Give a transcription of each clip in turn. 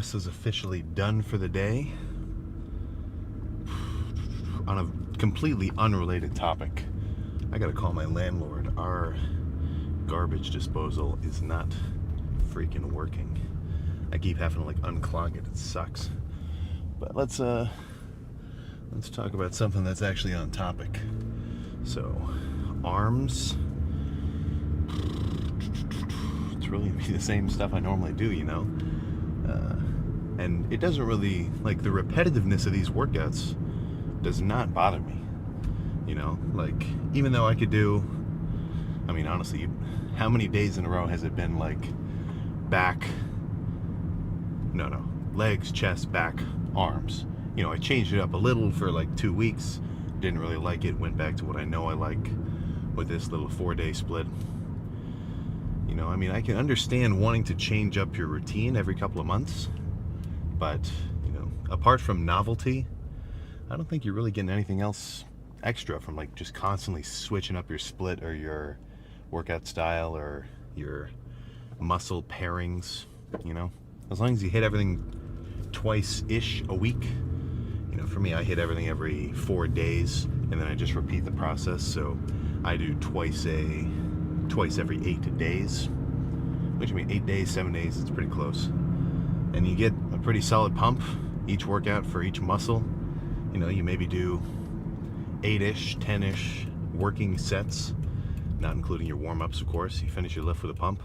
Russ is officially done for the day. On a completely unrelated topic, I gotta call my landlord. Our garbage disposal is not freaking working. I keep having to like unclog it. It sucks. But let's talk about something that's actually on topic. So, arms. It's really the same stuff I normally do, you know. And it doesn't really, like, the repetitiveness of these workouts does not bother me, you know. Like, even though I could do, I mean, honestly, how many days in a row has it been like back, legs, chest, back, arms? You know, I changed it up a little for like 2 weeks, didn't really like it, went back to what I know I like with this little 4-day split. You know, I mean, I can understand wanting to change up your routine every couple of months, but, you know, apart from novelty, I don't think you're really getting anything else extra from like just constantly switching up your split or your workout style or your muscle pairings, you know. As long as you hit everything twice-ish a week. You know, for me, I hit everything every 4 days, and then I just repeat the process. So I do twice every 8 days, which I mean 8 days, 7 days, it's pretty close. And you get a pretty solid pump each workout for each muscle. You know, you maybe do 8-ish, 10-ish working sets, not including your warm-ups, of course. You finish your lift with a pump.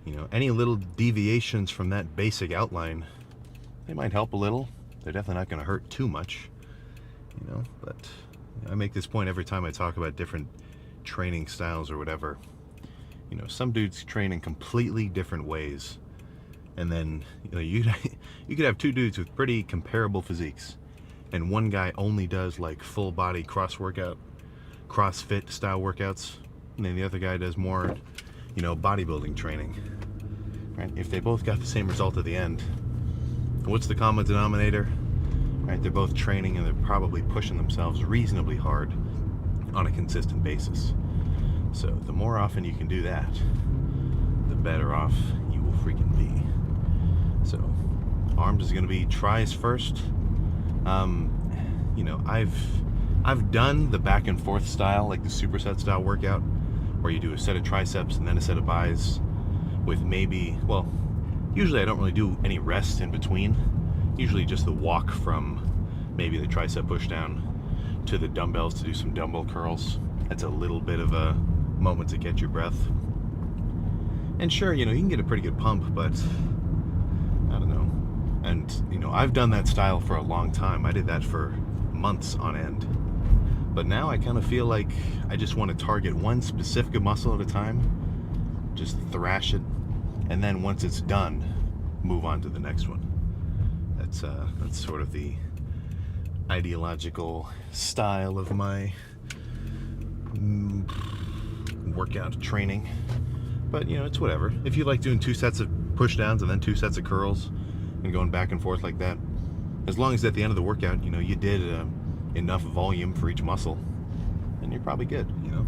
You know, any little deviations from that basic outline, they might help a little. They're definitely not going to hurt too much, you know. But I make this point every time I talk about different training styles or whatever. You know, some dudes train in completely different ways, and then, you know, you could have two dudes with pretty comparable physiques, and one guy only does like full body CrossFit style workouts, and then the other guy does more, you know, bodybuilding training. Right? If they both got the same result at the end, what's the common denominator? Right? They're both training and they're probably pushing themselves reasonably hard on a consistent basis. So the more often you can do that, the better off you will freaking be. So arms is going to be tries first. You know, I've done the back and forth style, like the superset style workout, where you do a set of triceps and then a set of bis with maybe, well, usually I don't really do any rest in between. Usually just the walk from maybe the tricep push down to the dumbbells to do some dumbbell curls. That's a little bit of a moment to get your breath. And sure, you know, you can get a pretty good pump, but I don't know. And, you know, I've done that style for a long time. I did that for months on end. But now I kind of feel like I just want to target one specific muscle at a time, just thrash it, and then once it's done, move on to the next one. That's sort of the ideological style of my workout training. But, you know, it's whatever. If you like doing 2 sets of push downs and then 2 sets of curls and going back and forth like that, as long as at the end of the workout, you know, you did enough volume for each muscle, then you're probably good, you know.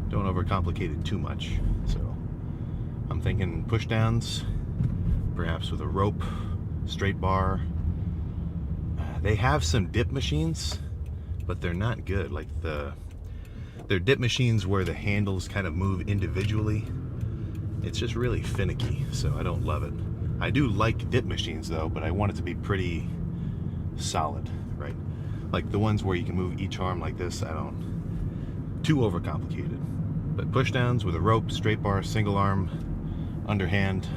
Don't overcomplicate it too much. So I'm thinking push downs, perhaps with a rope, straight bar. They have some dip machines, but they're not good. Like they're dip machines where the handles kind of move individually. It's just really finicky, so I don't love it. I do like dip machines though, but I want it to be pretty solid, right? Like the ones where you can move each arm like this, I don't, too overcomplicated. But push downs with a rope, straight bar, single arm, underhand,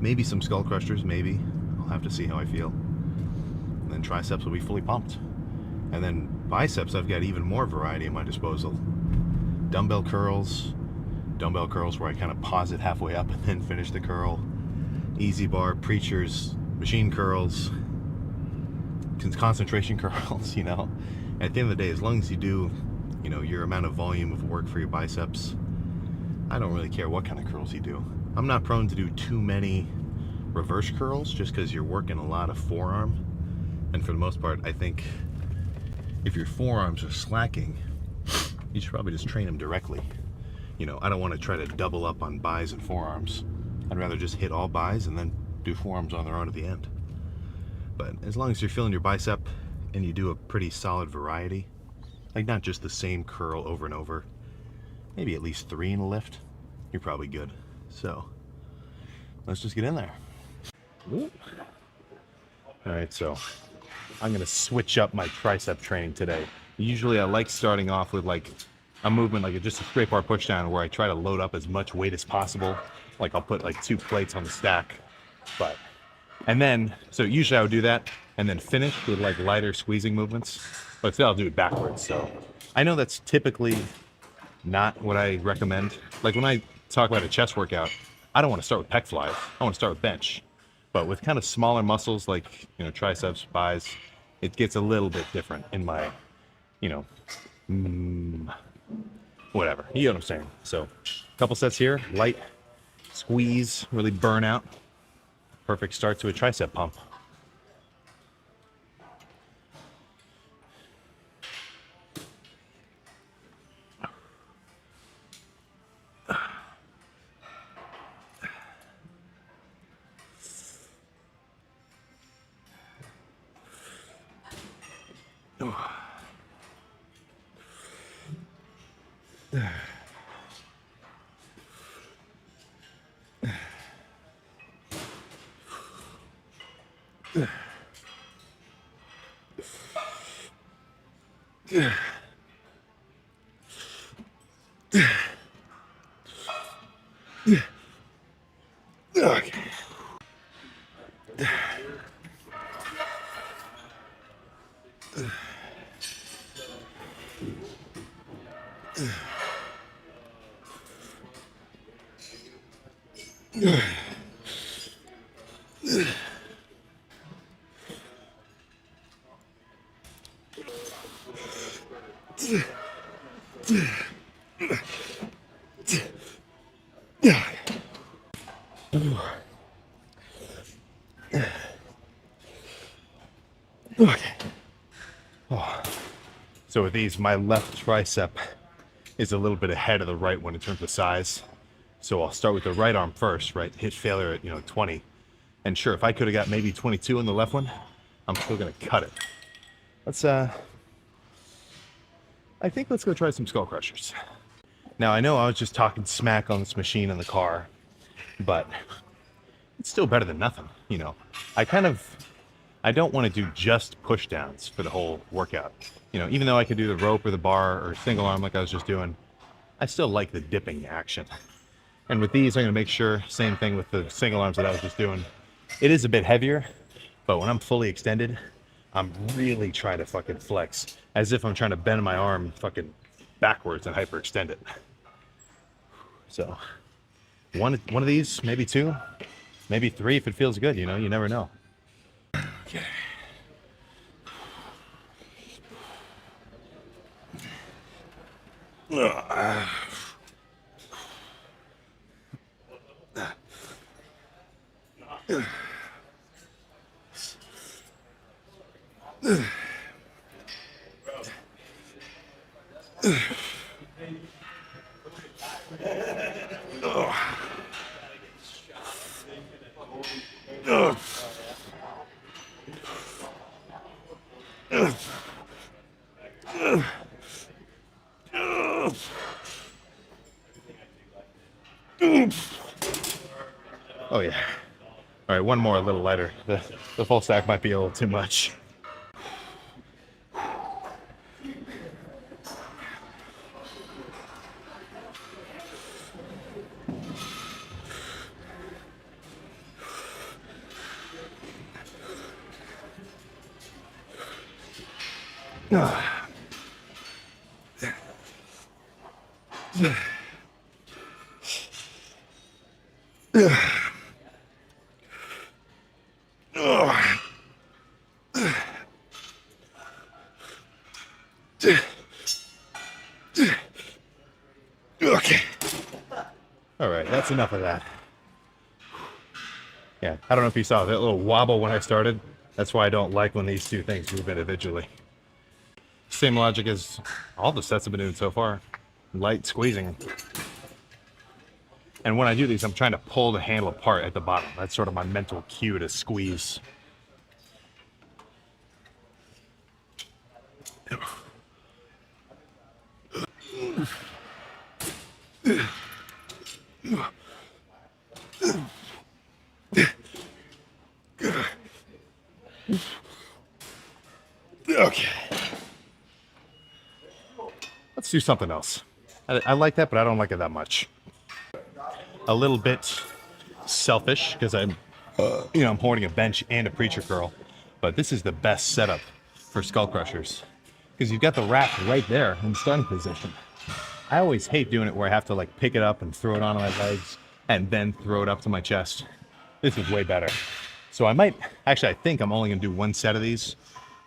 maybe some skull crushers, maybe. I'll have to see how I feel. And then triceps will be fully pumped. And then biceps, I've got even more variety at my disposal. Dumbbell curls where I kind of pause it halfway up and then finish the curl. Easy bar, preachers, machine curls, concentration curls, you know. At the end of the day, as long as you do, you know, your amount of volume of work for your biceps, I don't really care what kind of curls you do. I'm not prone to do too many reverse curls just because you're working a lot of forearm. And for the most part, I think if your forearms are slacking, you should probably just train them directly. You know, I don't want to try to double up on bis and forearms. I'd rather just hit all buys and then do forearms on their own at the end. But as long as you're feeling your bicep and you do a pretty solid variety, like not just the same curl over and over, maybe at least 3 in a lift, you're probably good. So let's just get in there. All right, so I'm gonna switch up my tricep training today. Usually I like starting off with like a movement like just a straight bar push down where I try to load up as much weight as possible. Like I'll put like 2 plates on the stack, and then, so usually I would do that and then finish with like lighter squeezing movements, but still I'll do it backwards. So I know that's typically not what I recommend. Like when I talk about a chest workout, I don't want to start with pec flies. I want to start with bench. But with kind of smaller muscles like, you know, triceps, buys, it gets a little bit different in my, you know, whatever. You know what I'm saying? So a couple sets here, light, squeeze, really burn out. Perfect start to a tricep pump. Okay. Okay. Oh. So with these, my left tricep is a little bit ahead of the right one in terms of size. So I'll start with the right arm first, right? Hit failure at, you know, 20. And sure, if I could have got maybe 22 in the left one, I'm still gonna cut it. Let's I think let's go try some skull crushers. Now I know I was just talking smack on this machine in the car, but it's still better than nothing, you know. I don't want to do just push downs for the whole workout. You know, even though I could do the rope or the bar or single arm like I was just doing, I still like the dipping action. And with these, I'm gonna make sure, same thing with the single arms that I was just doing. It is a bit heavier, but when I'm fully extended, I'm really trying to fucking flex as if I'm trying to bend my arm fucking backwards and hyperextend it. So one of these, maybe 2, maybe 3 if it feels good, you know, you never know. Okay. Oh yeah. All right, one more, a little lighter. The full stack might be a little too much. Okay. All right, that's enough of that. Yeah, I don't know if you saw that little wobble when I started. That's why I don't like when these two things move individually. Same logic as all the sets I've been doing so far. Light squeezing. And when I do these, I'm trying to pull the handle apart at the bottom. That's sort of my mental cue to squeeze. Okay. Let's do something else. I like that, but I don't like it that much. A little bit selfish because I'm holding a bench and a preacher curl, but this is the best setup for skull crushers because you've got the rack right there in starting position. I always hate doing it where I have to like pick it up and throw it onto my legs and then throw it up to my chest. This is way better. So I think I'm only gonna do one set of these,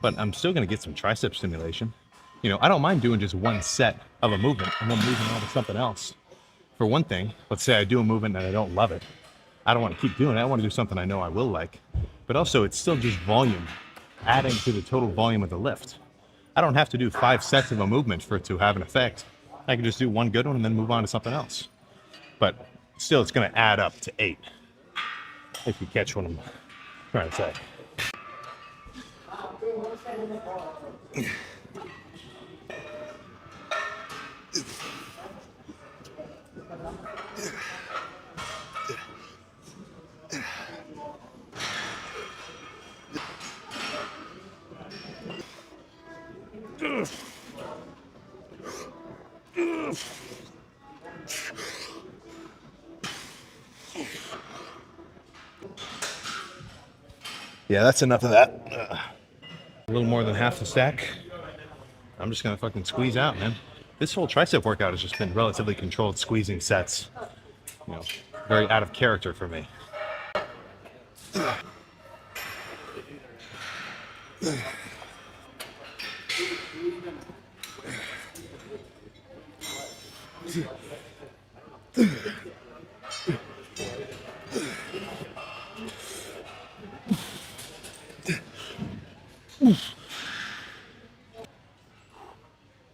but I'm still gonna get some tricep stimulation. I don't mind doing just one set of a movement and then moving on to something else. For one thing, let's say I do a movement and I don't love it. I don't want to keep doing it. I want to do something I know I will like. But also, it's still just volume, adding to the total volume of the lift. I don't have to do 5 sets of a movement for it to have an effect. I can just do one good one and then move on to something else. But still, it's going to add up to 8, if you catch what I'm trying to say. Yeah, that's enough of that. A little more than half the stack. I'm just gonna fucking squeeze out, man. This whole tricep workout has just been relatively controlled squeezing sets. Very out of character for me.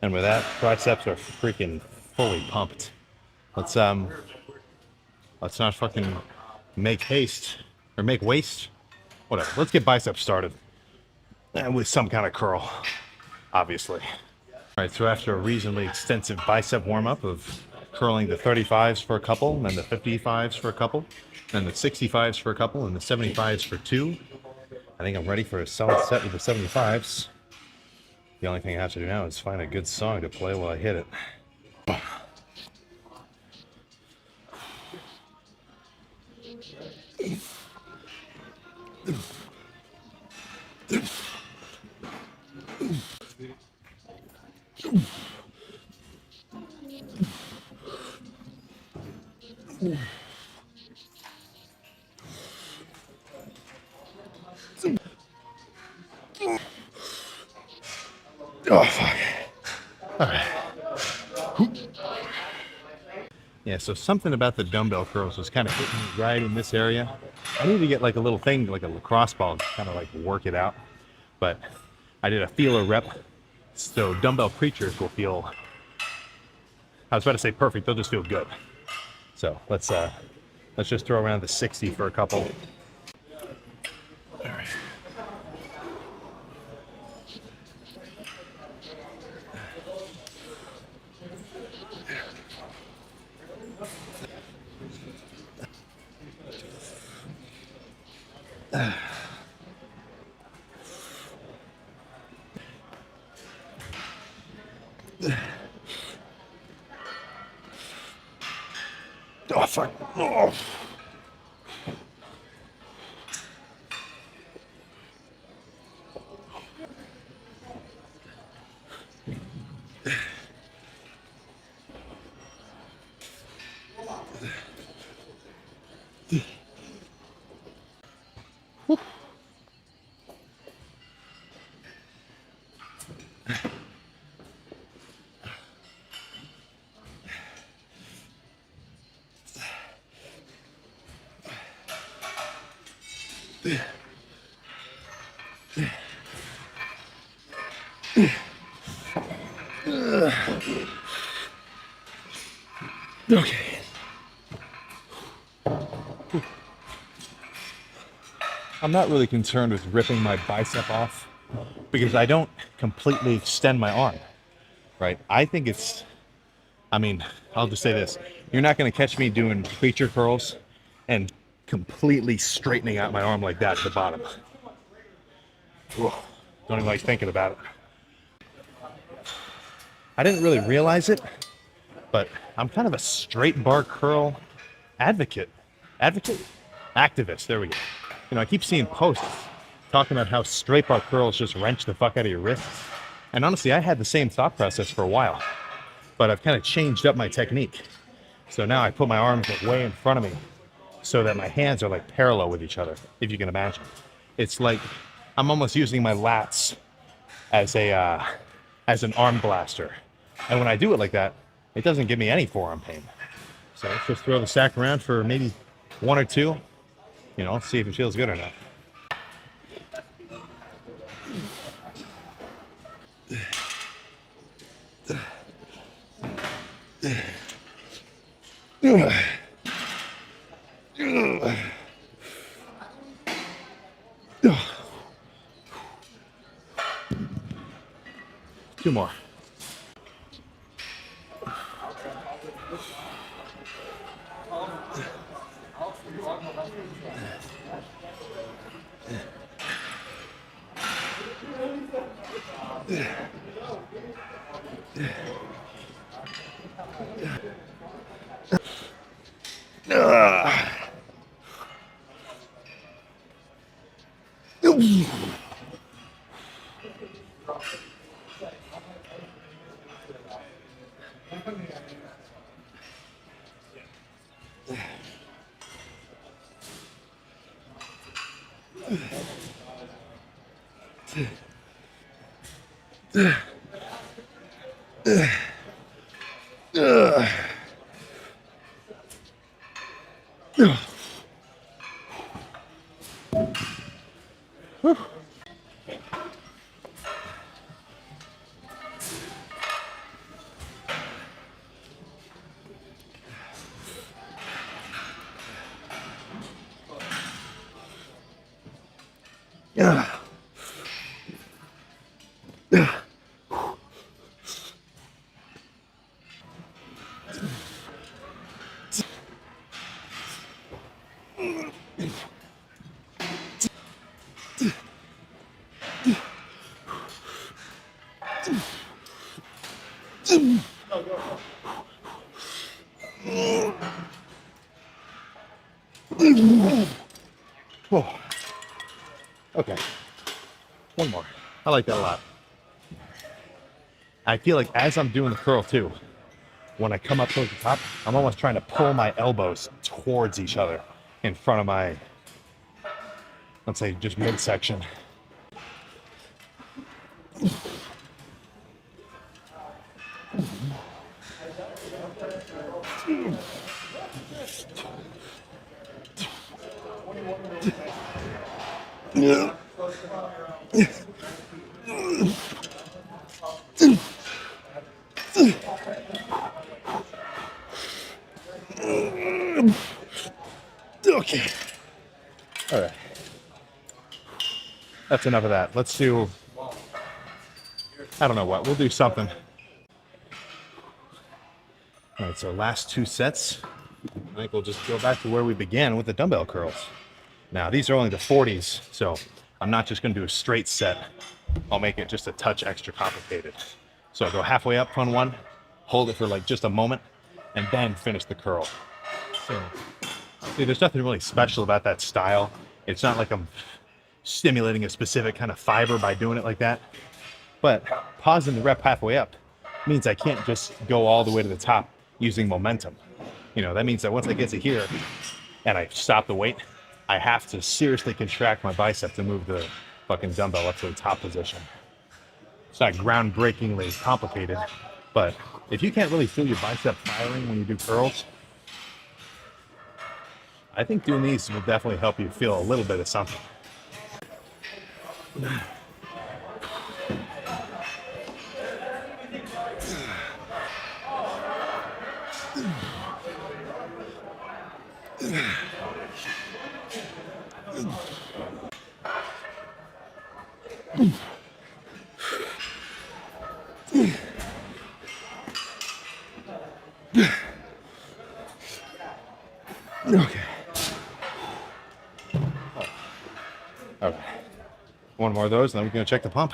And with that, triceps are freaking fully pumped. Let's not fucking make haste or make waste. Whatever. Let's get biceps started. And with some kind of curl, obviously. All right, so after a reasonably extensive bicep warm-up of curling the 35s for a couple, and then the 55s for a couple, and the 65s for a couple, and the 75s for 2, I think I'm ready for a solid set with the 75s. The only thing I have to do now is find a good song to play while I hit it. Oh, fuck. All right. Yeah, so something about the dumbbell curls was kind of hitting me right in this area. I need to get like a little thing, like a lacrosse ball, to kind of like work it out. But I did a feeler rep, so dumbbell preachers will feel, I was about to say perfect, they'll just feel good. So let's just throw around the 60 for a couple. All right. Oh, fuck. Oh. Okay. I'm not really concerned with ripping my bicep off because I don't completely extend my arm, right? I think it's, I mean, I'll just say this. You're not going to catch me doing preacher curls and completely straightening out my arm like that at the bottom. Ugh, don't even like thinking about it. I didn't really realize it, but I'm kind of a straight bar curl advocate. Activist, there we go. You know, I keep seeing posts talking about how straight bar curls just wrench the fuck out of your wrists. And honestly, I had the same thought process for a while, but I've kind of changed up my technique. So now I put my arms like way in front of me so that my hands are like parallel with each other, if you can imagine. It's like I'm almost using my lats as an arm blaster. And when I do it like that, it doesn't give me any forearm pain. So let's just throw the sack around for maybe one or two, you know, see if it feels good or not. Two more. Whoa. Okay, one more. I like that a lot. I feel like as I'm doing the curl too, when I come up towards the top, I'm almost trying to pull my elbows towards each other in front of my, let's say, just midsection. Yeah. Okay. All right. That's enough of that. Let's do, I don't know what, we'll do something. All right, so last two sets. I think we'll just go back to where we began with the dumbbell curls. Now, these are only the 40s, so I'm not just going to do a straight set. I'll make it just a touch extra complicated. So I'll go halfway up on one, hold it for like just a moment, and then finish the curl. So, see, there's nothing really special about that style. It's not like I'm stimulating a specific kind of fiber by doing it like that. But pausing the rep halfway up means I can't just go all the way to the top using momentum. You know, that means that once I get to here and I stop the weight, I have to seriously contract my bicep to move the fucking dumbbell up to the top position. It's not groundbreakingly complicated, but if you can't really feel your bicep firing when you do curls, I think doing these will definitely help you feel a little bit of something. more of those, and then we're going to check the pump.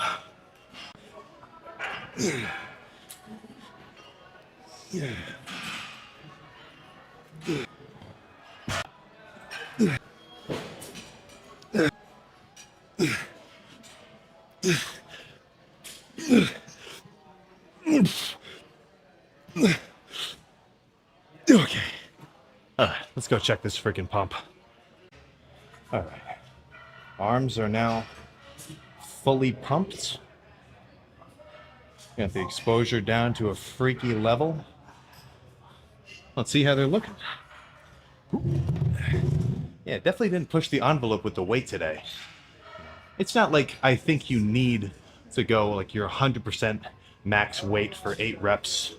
Okay. Let's go check this freaking pump. All right. Arms are now fully pumped. Got the exposure down to a freaky level. Let's see how they're looking. Yeah, definitely didn't push the envelope with the weight today. It's not like I think you need to go like your 100% max weight for 8 reps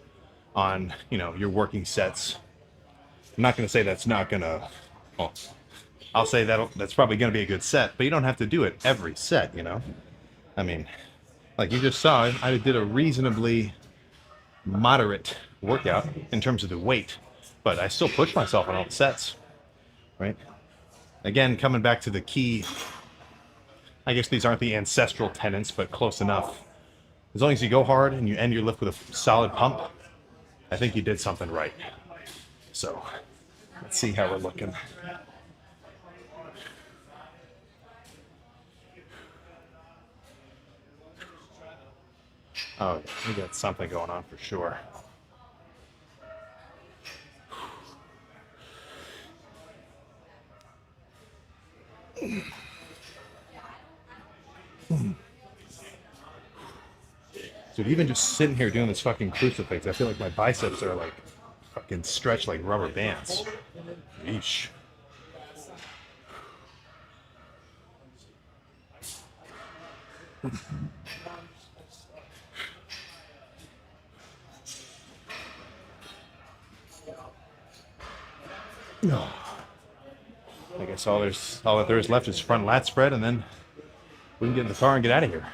on, your working sets. I'm not going to say that's not going to, well, I'll say that's probably going to be a good set, but you don't have to do it every set, I mean, like you just saw, I did a reasonably moderate workout in terms of the weight, but I still pushed myself on all the sets, right? Again, coming back to the key, I guess these aren't the ancestral tenets, but close enough. As long as you go hard and you end your lift with a solid pump, I think you did something right. So, let's see how we're looking. Oh, we got something going on for sure. Dude, even just sitting here doing this fucking crucifix, I feel like my biceps are like fucking stretched like rubber bands. Yeesh. I guess all that there is left is front lat spread, and then we can get in the car and get out of here.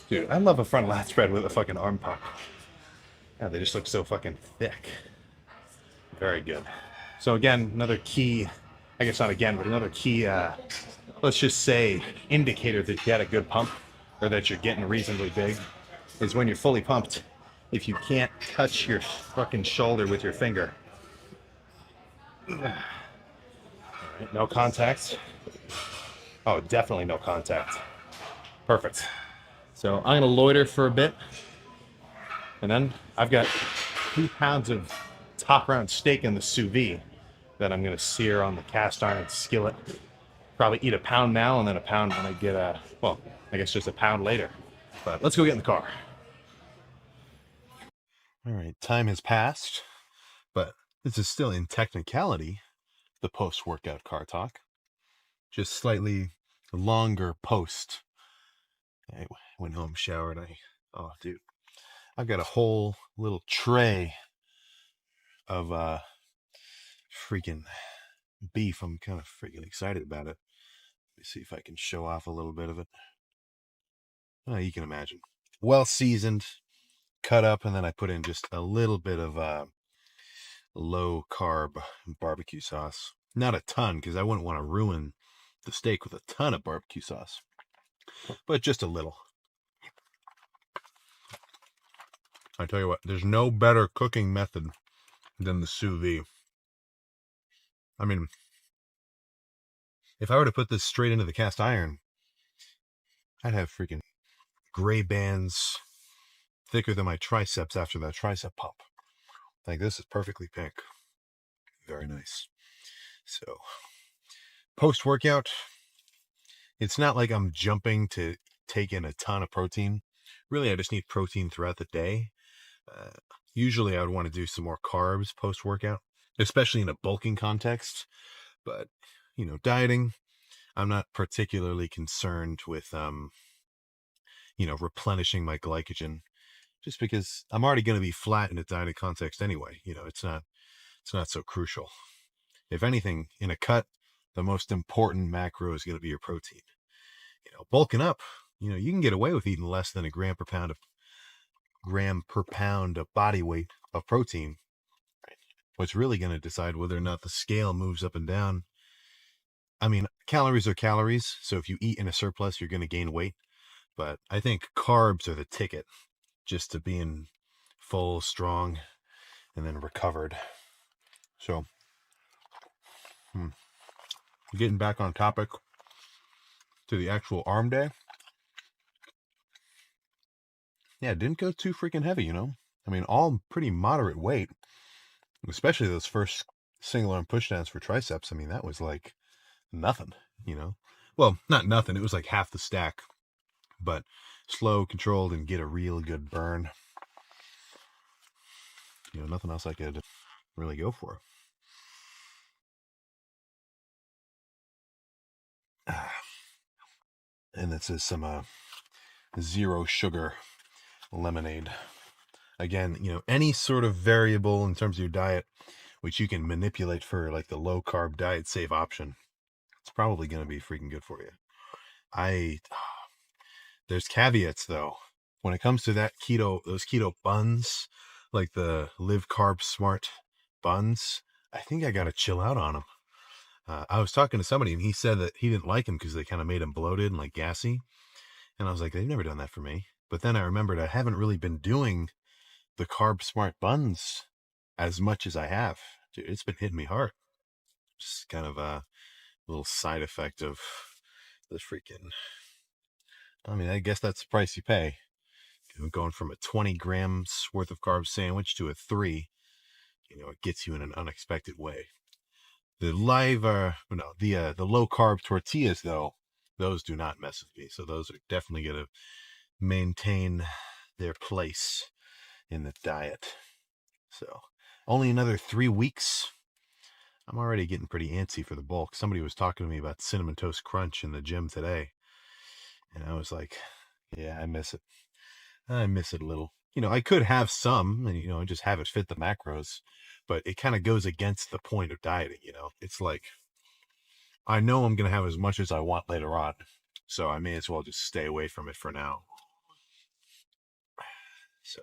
Dude, I love a front lat spread with a fucking arm pump. Yeah, they just look so fucking thick. Very good. So again, another key, I guess not again, but another key, let's just say, indicator that you had a good pump, or that you're getting reasonably big, is when you're fully pumped, if you can't touch your fucking shoulder with your finger. All right, no contact. Oh, definitely no contact. Perfect. So I'm going to loiter for a bit, and then I've got 2 pounds of top round steak in the sous vide that I'm going to sear on the cast iron skillet. Probably eat a pound now, and then a pound when I get I guess just a pound later. But let's go get in the car. All right, time has passed, but this is still in technicality the post-workout car talk. Just slightly longer post. I went home, showered. Oh, dude, I've got a whole little tray of freaking beef. I'm kind of freaking excited about it. Let me see if I can show off a little bit of it. Oh, you can imagine. Well seasoned, cut up, and then I put in just a little bit of low carb barbecue sauce. Not a ton, because I wouldn't want to ruin the steak with a ton of barbecue sauce, but just a little. I tell you what, there's no better cooking method than the sous vide. I mean, if I were to put this straight into the cast iron, I'd have freaking gray bands thicker than my triceps after that tricep pump. Like, this is perfectly pink. Very nice. So, post-workout, it's not like I'm jumping to take in a ton of protein. Really, I just need protein throughout the day. Usually, I would want to do some more carbs post-workout, especially in a bulking context. But, dieting, I'm not particularly concerned with, replenishing my glycogen, just because I'm already going to be flat in a dieting context anyway. It's not so crucial. If anything, in a cut, the most important macro is going to be your protein. Bulking up, you can get away with eating less than a gram per pound of body weight of protein what's really going to decide whether or not the scale moves up and down. I mean, calories are calories, so if you eat in a surplus, you're going to gain weight. But I think carbs are the ticket just to being full, strong, and then recovered. So, getting back on topic to the actual arm day. Yeah, it didn't go too freaking heavy, you know? I mean, all pretty moderate weight, especially those first single arm pushdowns for triceps. I mean, that was like nothing, you know? Well, not nothing. It was like half the stack, but slow, controlled, and get a real good burn. You know, nothing else I could really go for. And this is some zero sugar lemonade. Again, you know, any sort of variable in terms of your diet, which you can manipulate for like the low carb diet safe option, it's probably going to be freaking good for you. There's caveats though. When it comes to that those keto buns, like the Live Carb Smart buns, I think I got to chill out on them. I was talking to somebody and he said that he didn't like them because they kind of made him bloated and like gassy. And I was like, they've never done that for me. But then I remembered I haven't really been doing the Carb Smart buns as much as I have. Dude, it's been hitting me hard. Just kind of a little side effect of the freaking, I mean, I guess that's the price you pay. Going from a 20 grams worth of carbs sandwich to a 3, you know, it gets you in an unexpected way. The low carb tortillas though, those do not mess with me. So those are definitely going to maintain their place in the diet. So only another 3 weeks. I'm already getting pretty antsy for the bulk. Somebody was talking to me about Cinnamon Toast Crunch in the gym today. And I was like, yeah, I miss it. I miss it a little. You know, I could have some and, you know, just have it fit the macros, but it kind of goes against the point of dieting, you know. It's like, I know I'm going to have as much as I want later on, so I may as well just stay away from it for now. So,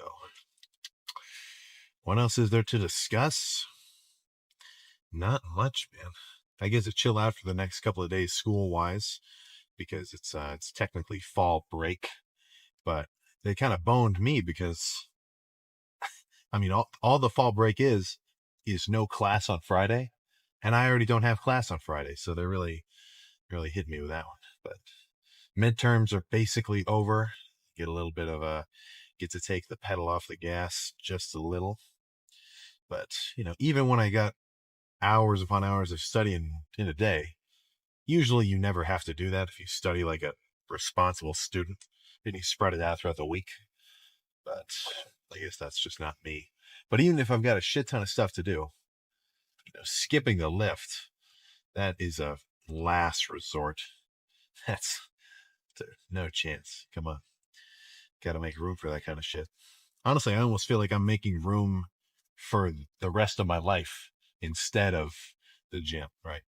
what else is there to discuss? Not much, man. I guess to chill out for the next couple of days school-wise, because it's technically fall break, but they kind of boned me because, I mean, all the fall break is no class on Friday, and I already don't have class on Friday, so they're really hit me with that one. But midterms are basically over. Get to take the pedal off the gas just a little. But, you know, even when I got hours upon hours of studying in a day, usually you never have to do that if you study like a responsible student and you spread it out throughout the week. But I guess that's just not me. But even if I've got a shit ton of stuff to do, you know, skipping the lift, that is a last resort. That's no chance. Come on. Got to make room for that kind of shit. Honestly, I almost feel like I'm making room for the rest of my life instead of the gym, right?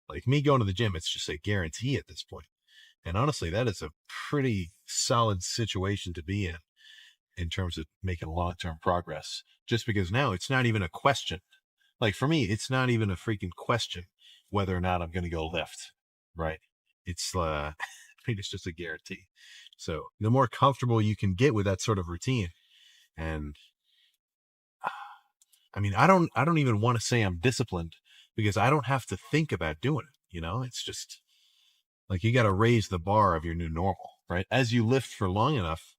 Like me going to the gym, it's just a guarantee at this point. And honestly, that is a pretty solid situation to be in terms of making long-term progress. Just because now it's not even a question. Like for me, it's not even a freaking question whether or not I'm going to go lift, right? It's I think it's just a guarantee. So the more comfortable you can get with that sort of routine, and I mean, I don't even want to say I'm disciplined because I don't have to think about doing it. You know, it's just like you got to raise the bar of your new normal, right? As you lift for long enough,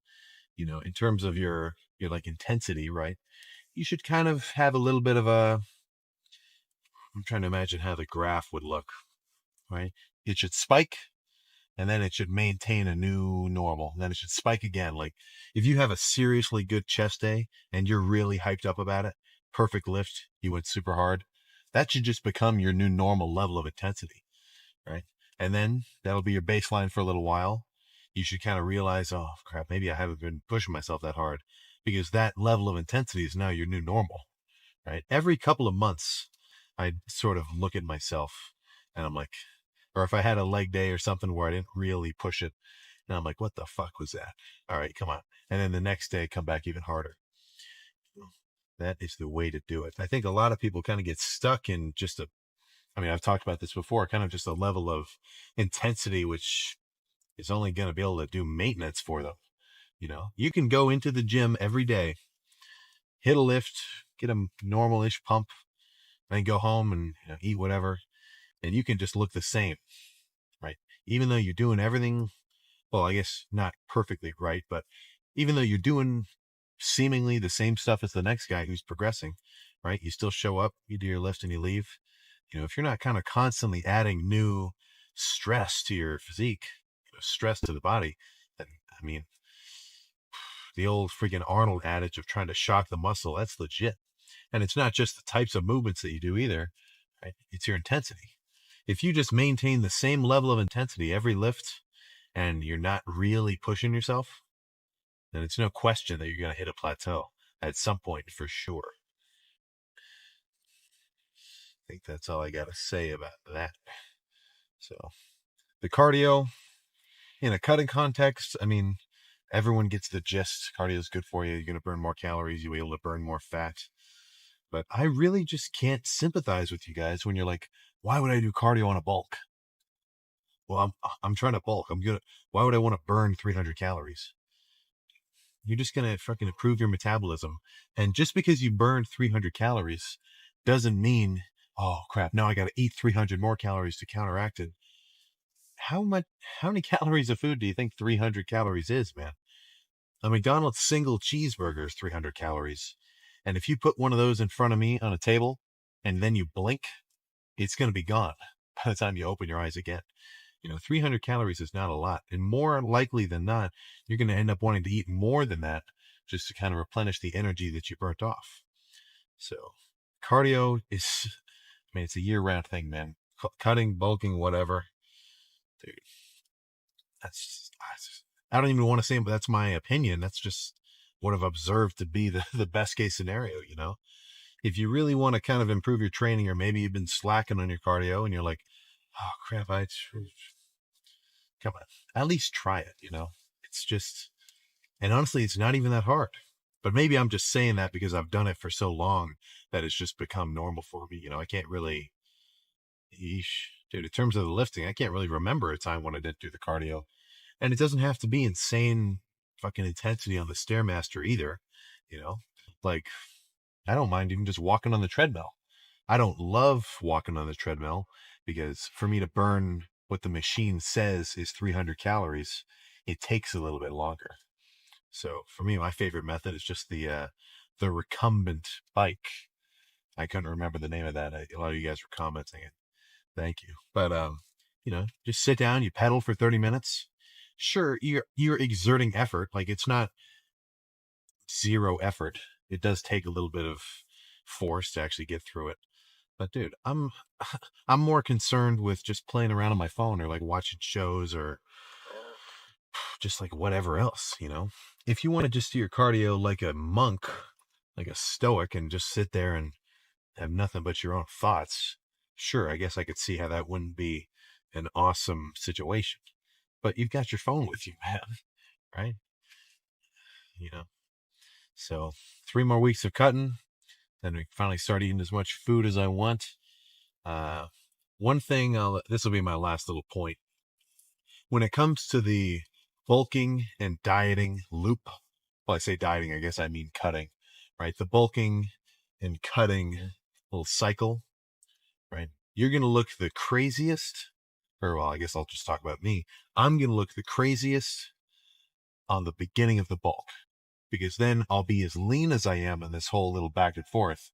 you know, in terms of your like intensity, right? You should kind of have a little bit of I'm trying to imagine how the graph would look, right? It should spike and then it should maintain a new normal. Then it should spike again. Like if you have a seriously good chest day and you're really hyped up about it, perfect lift, you went super hard, that should just become your new normal level of intensity, right? And then that'll be your baseline for a little while. You should kind of realize, oh crap, maybe I haven't been pushing myself that hard, because that level of intensity is now your new normal, right? Every couple of months, I sort of look at myself and I'm like, or if I had a leg day or something where I didn't really push it, and I'm like, what the fuck was that? All right, come on. And then the next day, come back even harder. That is the way to do it. I think a lot of people kind of get stuck in just I mean, I've talked about this before, kind of just a level of intensity, which is only going to be able to do maintenance for them. You know, you can go into the gym every day, hit a lift, get a normal-ish pump, then go home and eat whatever, and you can just look the same, right? Even though you're doing everything, well, I guess not perfectly right, but even though you're doing seemingly the same stuff as the next guy who's progressing, right? You still show up, you do your lift, and you leave. If you're not kind of constantly adding new stress to your physique, stress to the body, then, I mean, the old freaking Arnold adage of trying to shock the muscle, that's legit. And it's not just the types of movements that you do either, right? It's your intensity. If you just maintain the same level of intensity every lift and you're not really pushing yourself, then it's no question that you're going to hit a plateau at some point for sure. I think that's all I got to say about that. So the cardio in a cutting context, I mean, everyone gets the gist. Cardio is good for you. You're going to burn more calories. You'll be able to burn more fat. But I really just can't sympathize with you guys when you're like, why would I do cardio on a bulk? Well, I'm trying to bulk. Why would I want to burn 300 calories? You're just going to fucking improve your metabolism. And just because you burned 300 calories doesn't mean, oh crap, now I got to eat 300 more calories to counteract it. How many calories of food do you think 300 calories is, man? A McDonald's single cheeseburger is 300 calories. And if you put one of those in front of me on a table and then you blink, it's going to be gone by the time you open your eyes again. 300 calories is not a lot. And more likely than not, you're going to end up wanting to eat more than that just to kind of replenish the energy that you burnt off. So cardio is, I mean, it's a year-round thing, man. Cutting, bulking, whatever. Dude, I don't even want to say it, but that's my opinion. That's just what I've observed to be the best case scenario, If you really want to kind of improve your training, or maybe you've been slacking on your cardio and you're like, oh crap, come on, at least try it, It's just, and honestly, it's not even that hard. But maybe I'm just saying that because I've done it for so long that it's just become normal for me. I can't really, dude, in terms of the lifting, I can't really remember a time when I didn't do the cardio. And it doesn't have to be insane fucking intensity on the Stairmaster either, Like, I don't mind even just walking on the treadmill. I don't love walking on the treadmill because for me to burn what the machine says is 300 calories, it takes a little bit longer. So for me, my favorite method is just the recumbent bike. I couldn't remember the name of that. A lot of you guys were commenting it. Thank you. But, just sit down, you pedal for 30 minutes. Sure, you're exerting effort. Like, it's not zero effort. It does take a little bit of force to actually get through it. But dude, I'm more concerned with just playing around on my phone or like watching shows or just like whatever else, If you want to just do your cardio like a monk, like a stoic, and just sit there and have nothing but your own thoughts, sure, I guess I could see how that wouldn't be an awesome situation. But you've got your phone with you, man, right? So 3 more weeks of cutting, then we finally start eating as much food as I want. One thing, this will be my last little point. When it comes to the bulking and dieting loop, well, I say dieting, I guess I mean cutting, right? The bulking and cutting little cycle, right? You're going to look the craziest, or well, I guess I'll just talk about me. I'm going to look the craziest on the beginning of the bulk, because then I'll be as lean as I am in this whole little back and forth,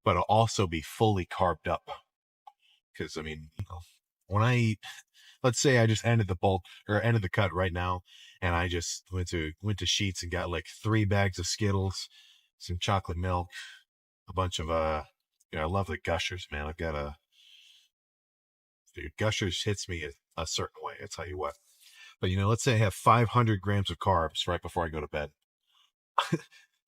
but I'll also be fully carved up. Because, I mean, when I eat, let's say I just ended the bulk or ended the cut right now, and I just went to Sheetz and got like 3 bags of Skittles, some chocolate milk, a bunch of, I love the Gushers, man. I've got dude, Gushers hits me a certain way, I'll tell you what. But, let's say I have 500 grams of carbs right before I go to bed.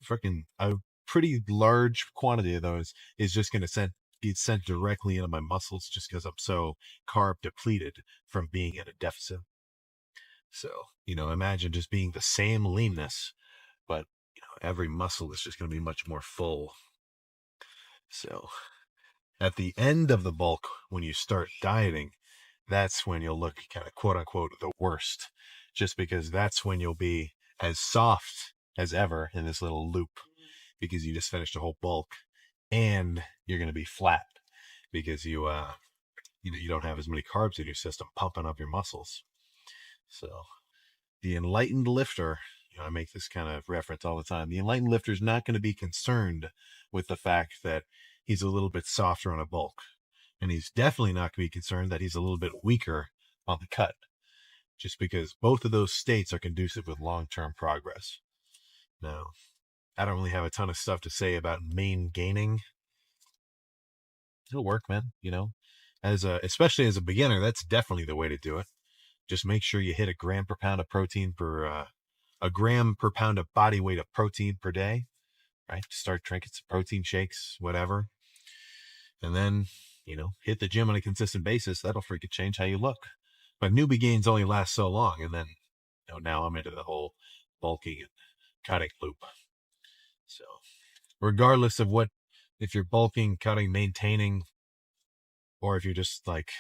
Freaking a pretty large quantity of those is just going to be sent directly into my muscles just because I'm so carb depleted from being in a deficit. So, imagine just being the same leanness, but, every muscle is just going to be much more full So at the end of the bulk, when you start dieting, that's when you'll look kind of quote unquote the worst, just because that's when you'll be as soft as ever in this little loop because you just finished a whole bulk, and you're going to be flat because you don't have as many carbs in your system pumping up your muscles. So the enlightened lifter, I make this kind of reference all the time. The enlightened lifter is not going to be concerned with the fact that he's a little bit softer on a bulk. And he's definitely not going to be concerned that he's a little bit weaker on the cut, just because both of those states are conducive with long-term progress. Now, I don't really have a ton of stuff to say about main gaining. It'll work, man. Especially as a beginner, that's definitely the way to do it. Just make sure you hit a gram per pound of protein a gram per pound of body weight of protein per day, right? Start drinking some protein shakes, whatever. And then, hit the gym on a consistent basis. That'll freaking change how you look. But newbie gains only last so long. And then, now I'm into the whole bulking and cutting loop. So regardless of if you're bulking, cutting, maintaining, or if you're just like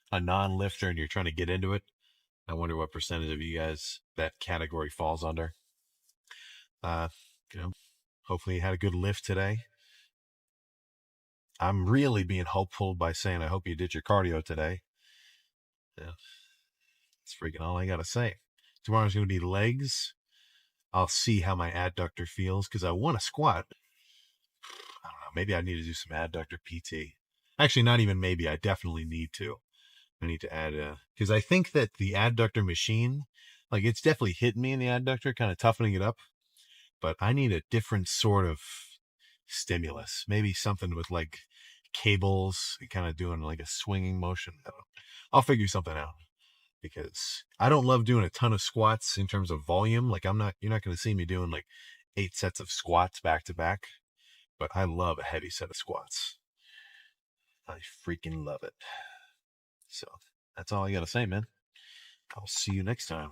a non-lifter and you're trying to get into it, I wonder what percentage of you guys that category falls under. Hopefully you had a good lift today. I'm really being hopeful by saying I hope you did your cardio today. Yeah, that's freaking all I got to say. Tomorrow's going to be legs. I'll see how my adductor feels because I want to squat. I don't know. Maybe I need to do some adductor PT. Actually, not even maybe. I definitely need to. I need to add because I think that the adductor machine, like it's definitely hitting me in the adductor, kind of toughening it up. But I need a different sort of stimulus. Maybe something with like cables, kind of doing like a swinging motion. I'll figure something out because I don't love doing a ton of squats in terms of volume. Like you're not going to see me doing like 8 sets of squats back to back, but I love a heavy set of squats. I freaking love it. So that's all I got to say, man. I'll see you next time.